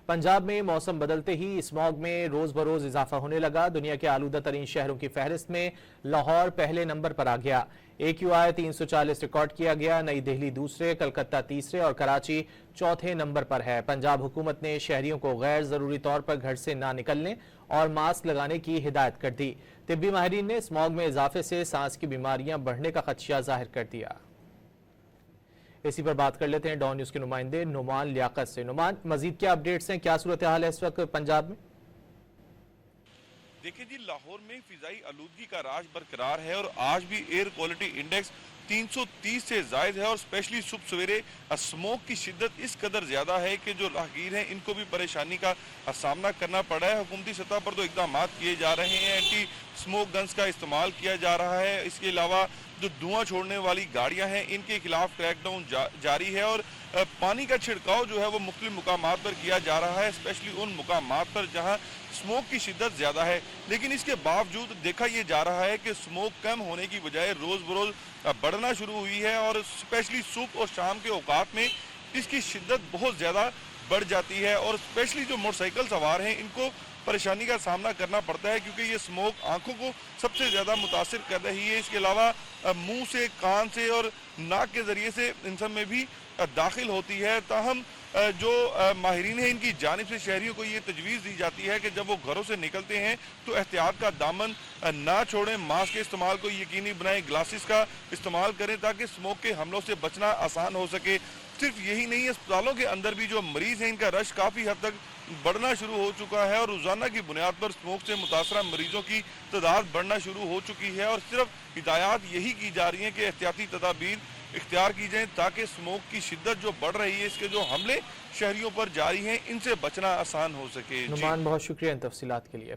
पंजाब में मौसम बदलते ही स्मॉग में रोज बरोज इजाफा होने लगा। दुनिया के आलूदा तरीन शहरों की फहरिस्त में लाहौर पहले नंबर पर आ गया। AQI 340 रिकॉर्ड किया गया। नई दिल्ली दूसरे, कलकत्ता तीसरे और कराची चौथे नंबर पर है। पंजाब हुकूमत ने शहरियों को गैर जरूरी तौर पर घर से ना निकलने और मास्क लगाने की हिदायत कर दी। तिब्बी माहिरीन ने स्मॉग में इजाफे से सांस की बीमारियां बढ़ने का खदशा जाहिर कर दिया। इसी पर बात कर लेते हैं डॉन न्यूज के नुमाइंदे नुमान लियाकत से। नुमान, मजीद क्या अपडेट्स हैं, क्या सूरत हाल है इस वक्त पंजाब में? देखिए जी, लाहौर में फिजाई आलूदगी का राज बरकरार है और आज भी एयर क्वालिटी इंडेक्स 330 से जायद है और स्पेशली सुबह सवेरे स्मोक की शिद्दत इस कदर ज्यादा है कि जो राहगीर हैं इनको भी परेशानी का सामना करना पड़ा है। हुकूमती सतह पर तो इकदाम किए जा रहे हैं, एंटी स्मोक गन्स का इस्तेमाल किया जा रहा है। इसके अलावा जो धुआं छोड़ने वाली गाड़ियां हैं इनके खिलाफ क्रैकडाउन जारी है और पानी का छिड़काव जो है वो मुख्तलिफ मुकामात पर किया जा रहा है, स्पेशली उन मुकामात पर जहां स्मोक की शिद्दत ज्यादा है। लेकिन इसके बावजूद देखा यह जा रहा है कि स्मोक कम होने की बजाय रोज बरोज बढ़ना शुरू हुई है और स्पेशली सुबह और शाम के औकात में इसकी शिद्दत बहुत ज्यादा बढ़ जाती है और स्पेशली जो मोटरसाइकिल सवार हैं इनको परेशानी का सामना करना पड़ता है क्योंकि ये स्मोक आंखों को सबसे ज्यादा मुतासिर कर रही है। इसके अलावा मुंह से, कान से और नाक के जरिए से इंसान में भी दाखिल होती है। ताहम जो माहिरीन हैं इनकी जानिब से शहरियों को ये तजवीज़ दी जाती है कि जब वो घरों से निकलते हैं तो एहतियात का दामन ना छोड़ें, मास्क के इस्तेमाल को यकीनी बनाएं, ग्लासेस का इस्तेमाल करें ताकि स्मोक के हमलों से बचना आसान हो सके। सिर्फ यही नहीं, अस्पतालों के अंदर भी जो मरीज हैं इनका रश काफ़ी हद तक बढ़ना शुरू हो चुका है और रोज़ाना की बुनियाद पर स्मोक से मुतासरा मरीजों की तादाद बढ़ना शुरू हो चुकी है और सिर्फ हिदायत यही की जा रही है कि एहतियाती तदाबीर इख्तियार की जाए ताकि स्मोक की शिद्दत जो बढ़ रही है, इसके जो हमले शहरियों पर जारी हैं, इनसे बचना आसान हो सके। नुमान, बहुत शुक्रिया इन तफसीलात के लिए।